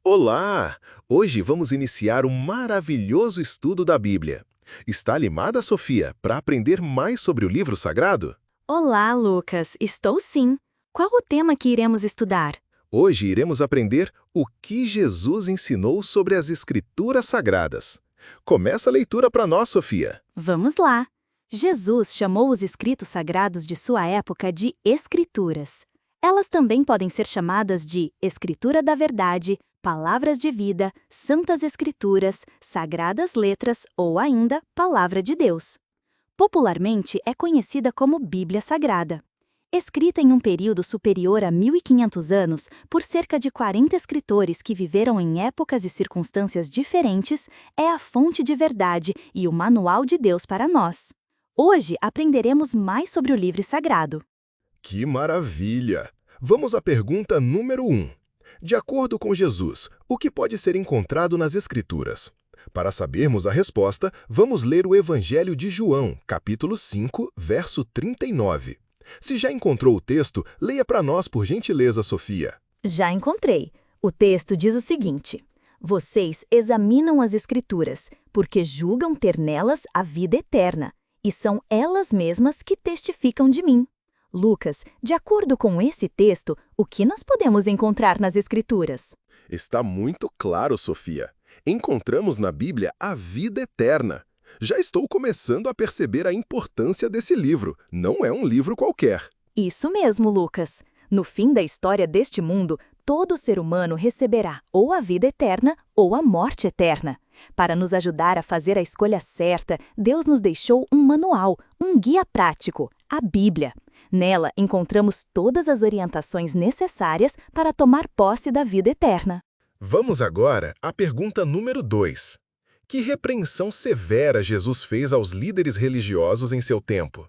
Olá! Hoje vamos iniciar um maravilhoso estudo da Bíblia. Está animada, Sofia, para aprender mais sobre o livro sagrado? Olá, Lucas. Estou sim. Qual o tema que iremos estudar? Hoje iremos aprender o que Jesus ensinou sobre as Escrituras Sagradas. Começa a leitura para nós, Sofia. Vamos lá. Jesus chamou os escritos sagrados de sua época de Escrituras. Elas também podem ser chamadas de Escritura da Verdade, Palavras de Vida, Santas Escrituras, Sagradas Letras ou ainda Palavra de Deus. Popularmente é conhecida como Bíblia Sagrada. Escrita em um período superior a 1500 anos por cerca de 40 escritores que viveram em épocas e circunstâncias diferentes, é a fonte de verdade e o manual de Deus para nós. Hoje aprenderemos mais sobre o livro sagrado. Que maravilha! Vamos à pergunta número 1. De acordo com Jesus, o que pode ser encontrado nas Escrituras? Para sabermos a resposta, vamos ler o Evangelho de João, capítulo 5, verso 39. Se já encontrou o texto, leia para nós, por gentileza, Sofia. Já encontrei. O texto diz o seguinte: Vocês examinam as Escrituras, porque julgam ter nelas a vida eterna, e são elas mesmas que testificam de mim. Lucas, de acordo com esse texto, o que nós podemos encontrar nas Escrituras? Está muito claro, Sofia. Encontramos na Bíblia a vida eterna. Já estou começando a perceber a importância desse livro. Não é um livro qualquer. Isso mesmo, Lucas. No fim da história deste mundo, todo ser humano receberá ou a vida eterna ou a morte eterna. Para nos ajudar a fazer a escolha certa, Deus nos deixou um manual, um guia prático, a Bíblia. Nela encontramos todas as orientações necessárias para tomar posse da vida eterna. Vamos agora à pergunta número 2. Que repreensão severa Jesus fez aos líderes religiosos em seu tempo?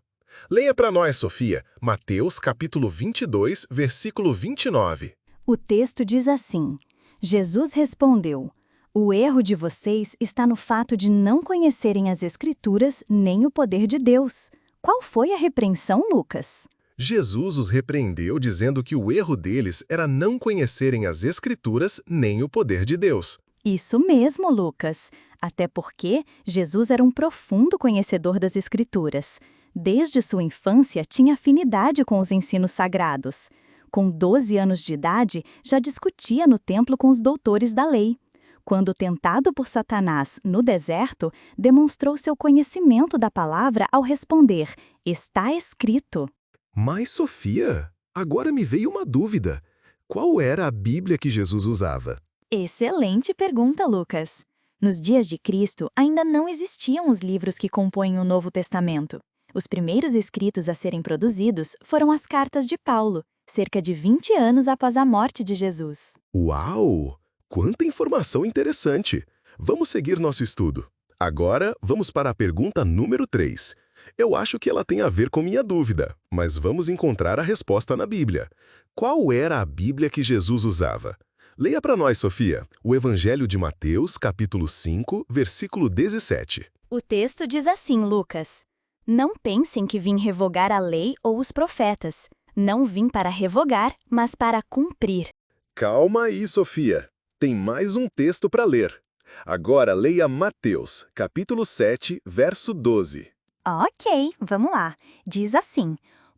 Leia para nós, Sofia, Mateus capítulo 22, versículo 29. O texto diz assim: Jesus respondeu: O erro de vocês está no fato de não conhecerem as Escrituras nem o poder de Deus. Qual foi a repreensão, Lucas? Jesus os repreendeu dizendo que o erro deles era não conhecerem as Escrituras nem o poder de Deus. Isso mesmo, Lucas. Até porque Jesus era um profundo conhecedor das Escrituras. Desde sua infância, tinha afinidade com os ensinos sagrados. Com 12 anos de idade, já discutia no templo com os doutores da lei. Quando tentado por Satanás no deserto, demonstrou seu conhecimento da palavra ao responder: Está escrito. Mas, Sofia, agora me veio uma dúvida. Qual era a Bíblia que Jesus usava? Excelente pergunta, Lucas. Nos dias de Cristo, ainda não existiam os livros que compõem o Novo Testamento. Os primeiros escritos a serem produzidos foram as cartas de Paulo, cerca de 20 anos após a morte de Jesus. Uau! Quanta informação interessante! Vamos seguir nosso estudo. Agora, vamos para a pergunta número 3. Eu acho que ela tem a ver com minha dúvida, mas vamos encontrar a resposta na Bíblia. Qual era a Bíblia que Jesus usava? Leia para nós, Sofia, o Evangelho de Mateus, capítulo 5, versículo 17. O texto diz assim, Lucas: Não pensem que vim revogar a lei ou os profetas. Não vim para revogar, mas para cumprir. Calma aí, Sofia. Tem mais um texto para ler. Agora leia Mateus, capítulo 7, verso 12. Ok, vamos lá. Diz assim: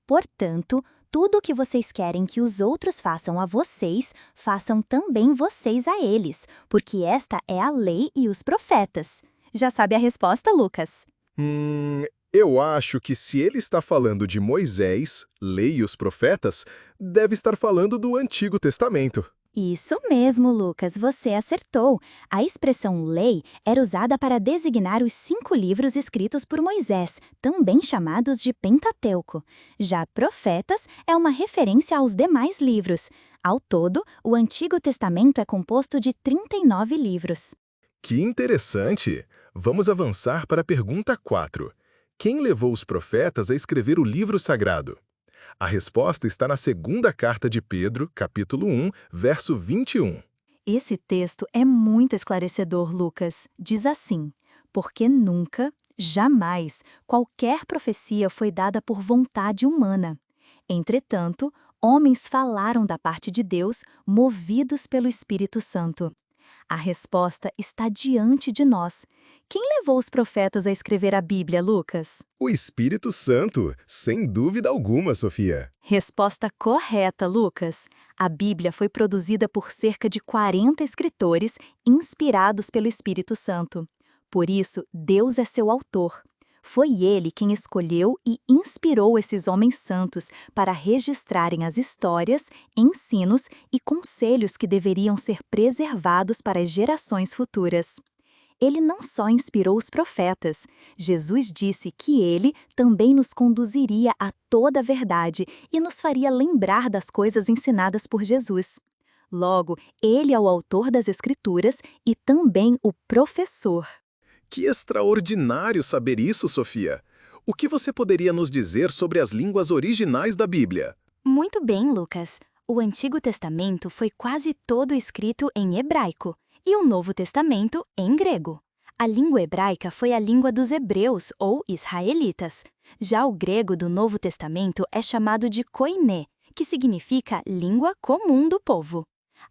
Portanto, tudo o que vocês querem que os outros façam a vocês, façam também vocês a eles, porque esta é a lei e os profetas. Já sabe a resposta, Lucas? Eu acho que se ele está falando de Moisés, lei e os profetas, deve estar falando do Antigo Testamento. Isso mesmo, Lucas, você acertou. A expressão lei era usada para designar os 5 livros escritos por Moisés, também chamados de Pentateuco. Já profetas é uma referência aos demais livros. Ao todo, o Antigo Testamento é composto de 39 livros. Que interessante! Vamos avançar para a pergunta 4. Quem levou os profetas a escrever o livro sagrado? A resposta está na segunda carta de Pedro, capítulo 1, verso 21. Esse texto é muito esclarecedor, Lucas. Diz assim: Porque nunca, jamais, qualquer profecia foi dada por vontade humana. Entretanto, homens falaram da parte de Deus, movidos pelo Espírito Santo. A resposta está diante de nós. Quem levou os profetas a escrever a Bíblia, Lucas? O Espírito Santo, sem dúvida alguma, Sofia. Resposta correta, Lucas. A Bíblia foi produzida por cerca de 40 escritores inspirados pelo Espírito Santo. Por isso, Deus é seu autor. Foi ele quem escolheu e inspirou esses homens santos para registrarem as histórias, ensinos e conselhos que deveriam ser preservados para as gerações futuras. Ele não só inspirou os profetas, Jesus disse que ele também nos conduziria a toda a verdade e nos faria lembrar das coisas ensinadas por Jesus. Logo, ele é o autor das Escrituras e também o professor. Que extraordinário saber isso, Sofia! O que você poderia nos dizer sobre as línguas originais da Bíblia? Muito bem, Lucas. O Antigo Testamento foi quase todo escrito em hebraico e o Novo Testamento em grego. A língua hebraica foi a língua dos hebreus ou israelitas. Já o grego do Novo Testamento é chamado de koiné, que significa língua comum do povo.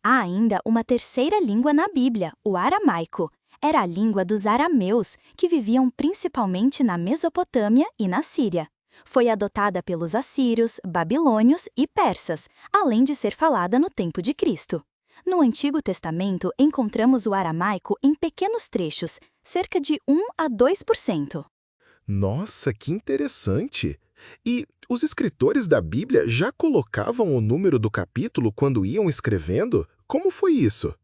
Há ainda uma terceira língua na Bíblia, o aramaico. Era a língua dos arameus, que viviam principalmente na Mesopotâmia e na Síria. Foi adotada pelos assírios, babilônios e persas, além de ser falada no tempo de Cristo. No Antigo Testamento, encontramos o aramaico em pequenos trechos, cerca de 1 a 2%. Nossa, que interessante! E os escritores da Bíblia já colocavam o número do capítulo quando iam escrevendo? Como foi isso?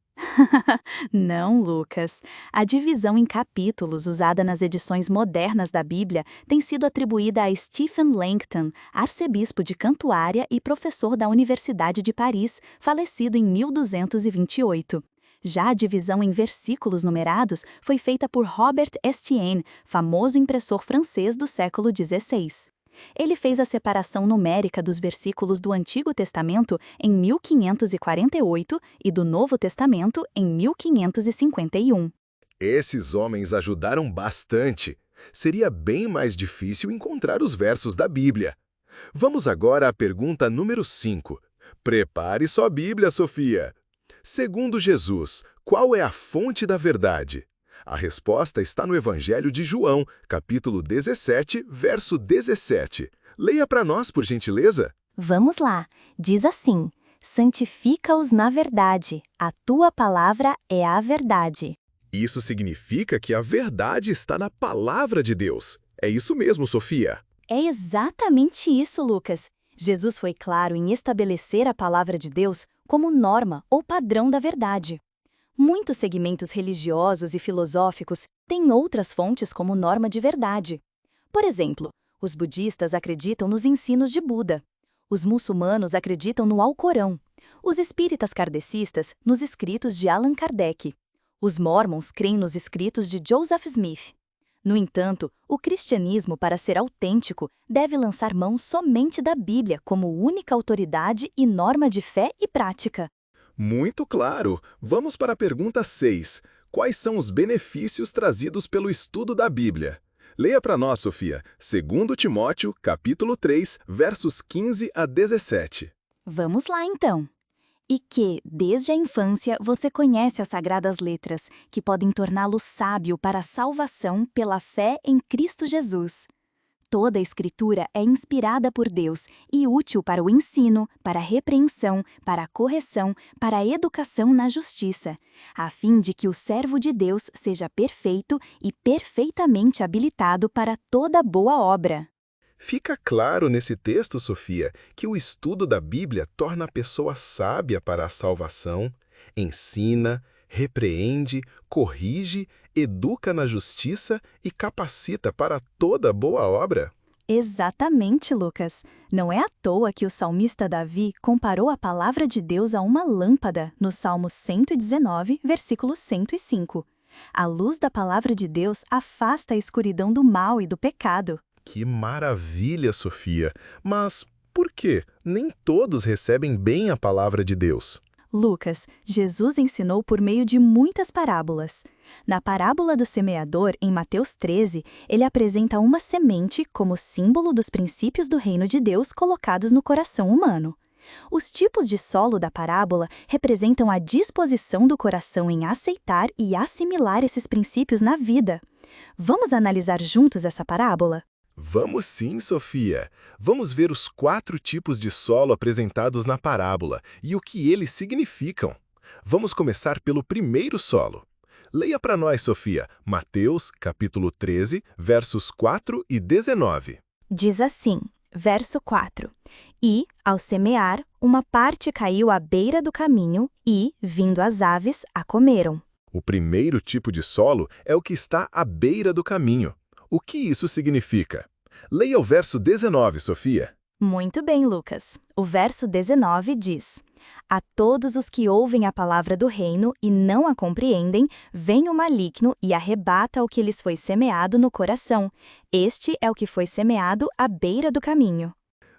Não, Lucas. A divisão em capítulos usada nas edições modernas da Bíblia tem sido atribuída a Stephen Langton, arcebispo de Cantuária e professor da Universidade de Paris, falecido em 1228. Já a divisão em versículos numerados foi feita por Robert Estienne, famoso impressor francês do século XVI. Ele fez a separação numérica dos versículos do Antigo Testamento em 1548 e do Novo Testamento em 1551. Esses homens ajudaram bastante. Seria bem mais difícil encontrar os versos da Bíblia. Vamos agora à pergunta número 5. Prepare sua Bíblia, Sofia. Segundo Jesus, qual é a fonte da verdade? A resposta está no Evangelho de João, capítulo 17, verso 17. Leia para nós, por gentileza. Vamos lá. Diz assim: santifica-os na verdade. A tua palavra é a verdade. Isso significa que a verdade está na palavra de Deus. É isso mesmo, Sofia. É exatamente isso, Lucas. Jesus foi claro em estabelecer a palavra de Deus como norma ou padrão da verdade. Muitos segmentos religiosos e filosóficos têm outras fontes como norma de verdade. Por exemplo, os budistas acreditam nos ensinos de Buda. Os muçulmanos acreditam no Alcorão. Os espíritas kardecistas nos escritos de Allan Kardec. Os mórmons creem nos escritos de Joseph Smith. No entanto, o cristianismo, para ser autêntico, deve lançar mão somente da Bíblia como única autoridade e norma de fé e prática. Muito claro. Vamos para a pergunta 6. Quais são os benefícios trazidos pelo estudo da Bíblia? Leia para nós, Sofia. 2 Timóteo, capítulo 3, versos 15 a 17. Vamos lá, então. E que, desde a infância, você conhece as sagradas letras, que podem torná-lo sábio para a salvação pela fé em Cristo Jesus. Toda a Escritura é inspirada por Deus e útil para o ensino, para a repreensão, para a correção, para a educação na justiça, a fim de que o servo de Deus seja perfeito e perfeitamente habilitado para toda boa obra. Fica claro nesse texto, Sofia, que o estudo da Bíblia torna a pessoa sábia para a salvação, ensina, repreende, corrige, educa na justiça e capacita para toda boa obra? Exatamente, Lucas. Não é à toa que o salmista Davi comparou a palavra de Deus a uma lâmpada, no Salmo 119, versículo 105. A luz da palavra de Deus afasta a escuridão do mal e do pecado. Que maravilha, Sofia! Mas por que nem todos recebem bem a palavra de Deus? Lucas, Jesus ensinou por meio de muitas parábolas. Na parábola do semeador, em Mateus 13, ele apresenta uma semente como símbolo dos princípios do reino de Deus colocados no coração humano. Os tipos de solo da parábola representam a disposição do coração em aceitar e assimilar esses princípios na vida. Vamos analisar juntos essa parábola? Vamos sim, Sofia. Vamos ver os 4 tipos de solo apresentados na parábola e o que eles significam. Vamos começar pelo primeiro solo. Leia para nós, Sofia, Mateus, capítulo 13, versos 4 e 19. Diz assim, verso 4: E, ao semear, uma parte caiu à beira do caminho e, vindo as aves, a comeram. O primeiro tipo de solo é o que está à beira do caminho. O que isso significa? Leia o verso 19, Sofia. Muito bem, Lucas. O verso 19 diz: A todos os que ouvem a palavra do reino e não a compreendem, vem o maligno e arrebata o que lhes foi semeado no coração. Este é o que foi semeado à beira do caminho.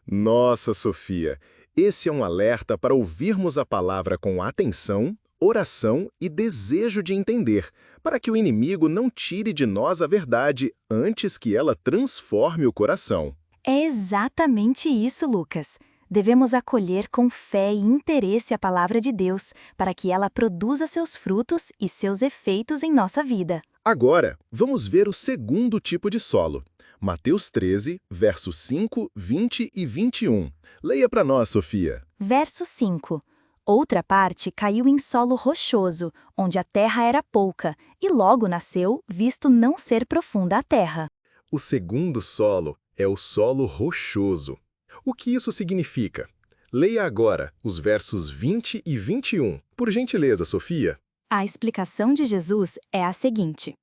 Nossa, Sofia, esse é um alerta para ouvirmos a palavra com atenção, oração e desejo de entender, para que o inimigo não tire de nós a verdade antes que ela transforme o coração. É exatamente isso, Lucas. Devemos acolher com fé e interesse a palavra de Deus, para que ela produza seus frutos e seus efeitos em nossa vida. Agora, vamos ver o segundo tipo de solo. Mateus 13, versos 5, 20 e 21. Leia para nós, Sofia. Verso 5. Outra parte caiu em solo rochoso, onde a terra era pouca, e logo nasceu, visto não ser profunda a terra. O segundo solo é o solo rochoso. O que isso significa? Leia agora os versos 20 e 21. Por gentileza, Sofia. A explicação de Jesus é a seguinte: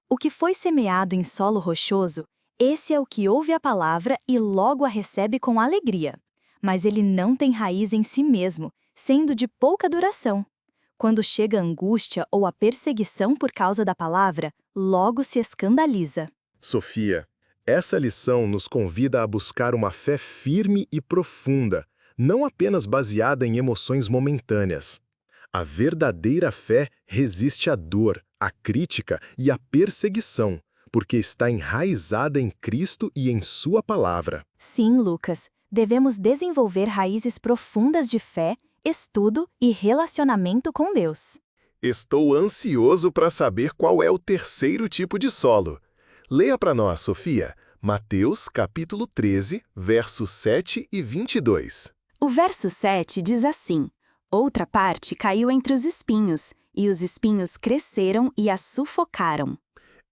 o que foi semeado em solo rochoso, esse é o que ouve a palavra e logo a recebe com alegria. Mas ele não tem raiz em si mesmo, sendo de pouca duração. Quando chega a angústia ou a perseguição por causa da palavra, logo se escandaliza. Sofia, essa lição nos convida a buscar uma fé firme e profunda, não apenas baseada em emoções momentâneas. A verdadeira fé resiste à dor, à crítica e à perseguição, porque está enraizada em Cristo e em Sua palavra. Sim, Lucas, devemos desenvolver raízes profundas de fé, estudo e relacionamento com Deus. Estou ansioso para saber qual é o terceiro tipo de solo. Leia para nós, Sofia, Mateus capítulo 13, versos 7 e 22. O verso 7 diz assim: Outra parte caiu entre os espinhos, e os espinhos cresceram e a sufocaram.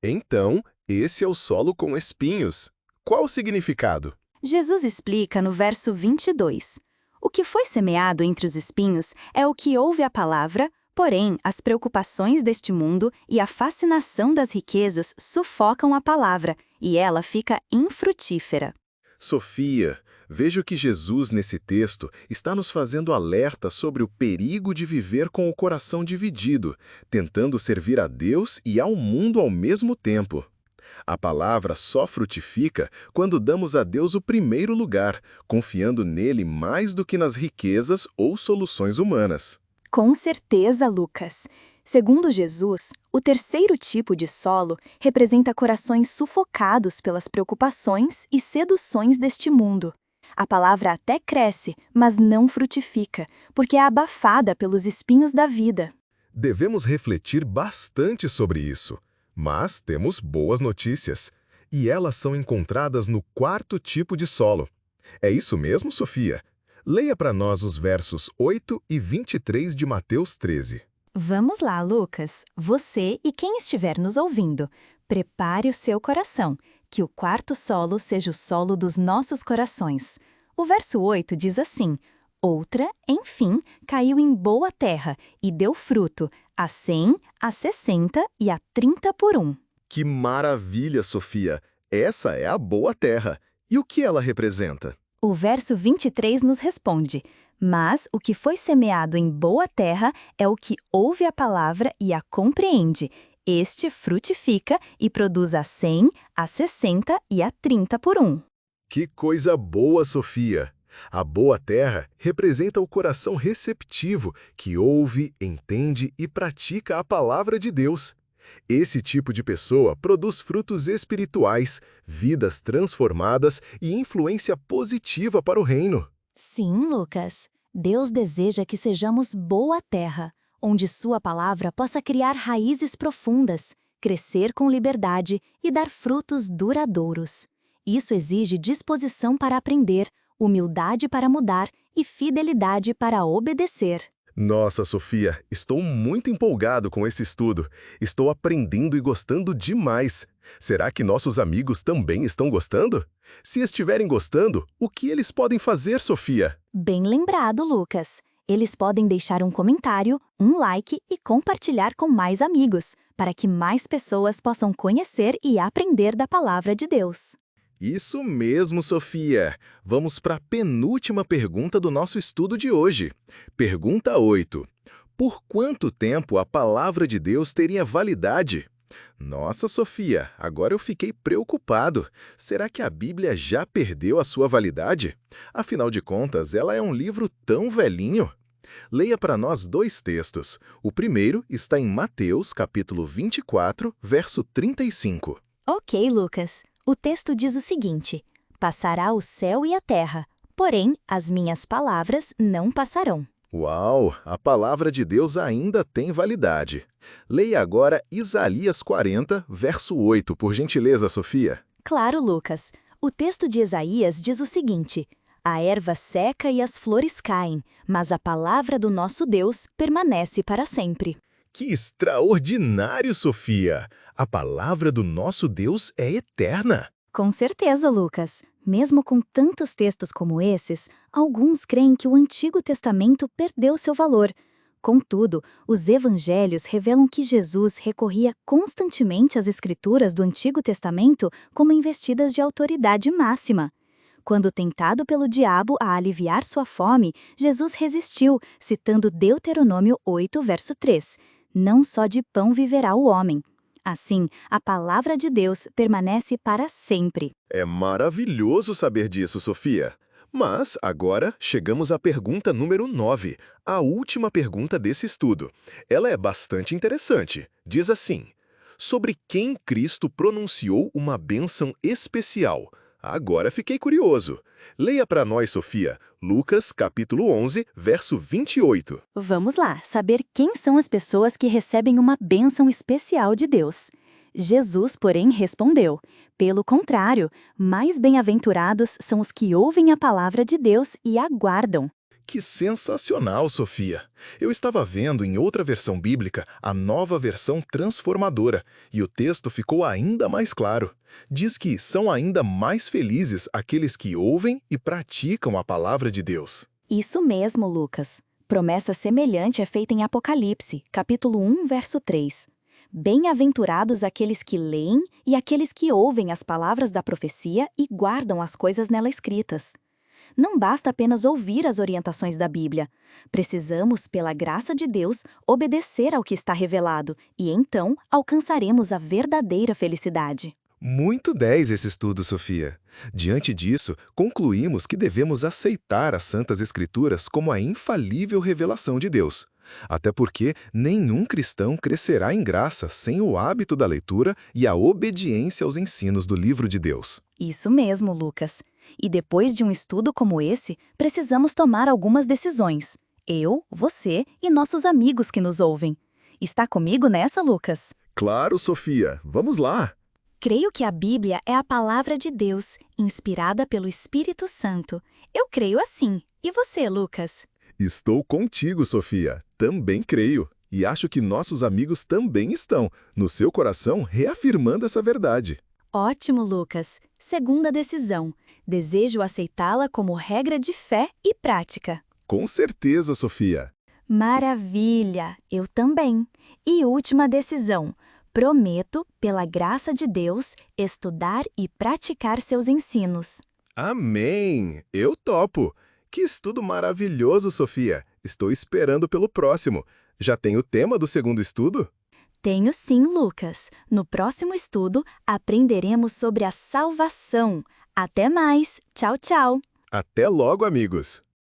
Então, esse é o solo com espinhos. Qual o significado? Jesus explica no verso 22. O que foi semeado entre os espinhos é o que ouve a palavra, porém as preocupações deste mundo e a fascinação das riquezas sufocam a palavra, e ela fica infrutífera. Sofia, vejo que Jesus, nesse texto, está nos fazendo alerta sobre o perigo de viver com o coração dividido, tentando servir a Deus e ao mundo ao mesmo tempo. A palavra só frutifica quando damos a Deus o primeiro lugar, confiando nele mais do que nas riquezas ou soluções humanas. Com certeza, Lucas. Segundo Jesus, o terceiro tipo de solo representa corações sufocados pelas preocupações e seduções deste mundo. A palavra até cresce, mas não frutifica, porque é abafada pelos espinhos da vida. Devemos refletir bastante sobre isso. Mas temos boas notícias, e elas são encontradas no quarto tipo de solo. É isso mesmo, Sofia? Leia para nós os versos 8 e 23 de Mateus 13. Vamos lá, Lucas. Você e quem estiver nos ouvindo, prepare o seu coração, que o quarto solo seja o solo dos nossos corações. O verso 8 diz assim: Outra, enfim, caiu em boa terra e deu fruto, a 100, a 60 e a 30 por 1. Que maravilha, Sofia! Essa é a boa terra. E o que ela representa? O verso 23 nos responde: Mas o que foi semeado em boa terra é o que ouve a palavra e a compreende. Este frutifica e produz a 100, a 60 e a 30 por 1. Que coisa boa, Sofia! A boa terra representa o coração receptivo, que ouve, entende e pratica a palavra de Deus. Esse tipo de pessoa produz frutos espirituais, vidas transformadas e influência positiva para o reino. Sim, Lucas. Deus deseja que sejamos boa terra, onde sua palavra possa criar raízes profundas, crescer com liberdade e dar frutos duradouros. Isso exige disposição para aprender, humildade para mudar e fidelidade para obedecer. Nossa, Sofia, estou muito empolgado com esse estudo. Estou aprendendo e gostando demais. Será que nossos amigos também estão gostando? Se estiverem gostando, o que eles podem fazer, Sofia? Bem lembrado, Lucas. Eles podem deixar um comentário, um like e compartilhar com mais amigos, para que mais pessoas possam conhecer e aprender da palavra de Deus. Isso mesmo, Sofia. Vamos para a penúltima pergunta do nosso estudo de hoje. Pergunta 8. Por quanto tempo a palavra de Deus teria validade? Nossa, Sofia, agora eu fiquei preocupado. Será que a Bíblia já perdeu a sua validade? Afinal de contas, ela é um livro tão velhinho. Leia para nós 2 textos. O primeiro está em Mateus, capítulo 24, verso 35. Ok, Lucas. O texto diz o seguinte: passará o céu e a terra, porém as minhas palavras não passarão. Uau, a palavra de Deus ainda tem validade. Leia agora Isaías 40, verso 8, por gentileza, Sofia. Claro, Lucas. O texto de Isaías diz o seguinte: a erva seca e as flores caem, mas a palavra do nosso Deus permanece para sempre. Que extraordinário, Sofia! A palavra do nosso Deus é eterna. Com certeza, Lucas. Mesmo com tantos textos como esses, alguns creem que o Antigo Testamento perdeu seu valor. Contudo, os evangelhos revelam que Jesus recorria constantemente às escrituras do Antigo Testamento como investidas de autoridade máxima. Quando tentado pelo diabo a aliviar sua fome, Jesus resistiu, citando Deuteronômio 8, verso 3. Não só de pão viverá o homem. Assim, a palavra de Deus permanece para sempre. É maravilhoso saber disso, Sofia. Mas, agora, chegamos à pergunta número 9, a última pergunta desse estudo. Ela é bastante interessante. Diz assim: sobre quem Cristo pronunciou uma bênção especial? Agora fiquei curioso. Leia para nós, Sofia, Lucas, capítulo 11, verso 28. Vamos lá, saber quem são as pessoas que recebem uma bênção especial de Deus. Jesus, porém, respondeu: pelo contrário, mais bem-aventurados são os que ouvem a palavra de Deus e aguardam. Que sensacional, Sofia! Eu estava vendo em outra versão bíblica a nova versão transformadora, e o texto ficou ainda mais claro. Diz que são ainda mais felizes aqueles que ouvem e praticam a palavra de Deus. Isso mesmo, Lucas. Promessa semelhante é feita em Apocalipse, capítulo 1, verso 3. Bem-aventurados aqueles que leem e aqueles que ouvem as palavras da profecia e guardam as coisas nela escritas. Não basta apenas ouvir as orientações da Bíblia. Precisamos, pela graça de Deus, obedecer ao que está revelado e, então, alcançaremos a verdadeira felicidade. Muito 10 esse estudo, Sofia. Diante disso, concluímos que devemos aceitar as Santas Escrituras como a infalível revelação de Deus. Até porque nenhum cristão crescerá em graça sem o hábito da leitura e a obediência aos ensinos do livro de Deus. Isso mesmo, Lucas. E depois de um estudo como esse, precisamos tomar algumas decisões. Eu, você e nossos amigos que nos ouvem. Está comigo nessa, Lucas? Claro, Sofia. Vamos lá. Creio que a Bíblia é a palavra de Deus, inspirada pelo Espírito Santo. Eu creio assim. E você, Lucas? Estou contigo, Sofia. Também creio. E acho que nossos amigos também estão, no seu coração, reafirmando essa verdade. Ótimo, Lucas. Segunda decisão. Desejo aceitá-la como regra de fé e prática. Com certeza, Sofia. Maravilha! Eu também. E última decisão. Prometo, pela graça de Deus, estudar e praticar seus ensinos. Amém! Eu topo! Que estudo maravilhoso, Sofia! Estou esperando pelo próximo. Já tem o tema do segundo estudo? Tenho sim, Lucas. No próximo estudo, aprenderemos sobre a salvação. Até mais! Tchau, tchau! Até logo, amigos!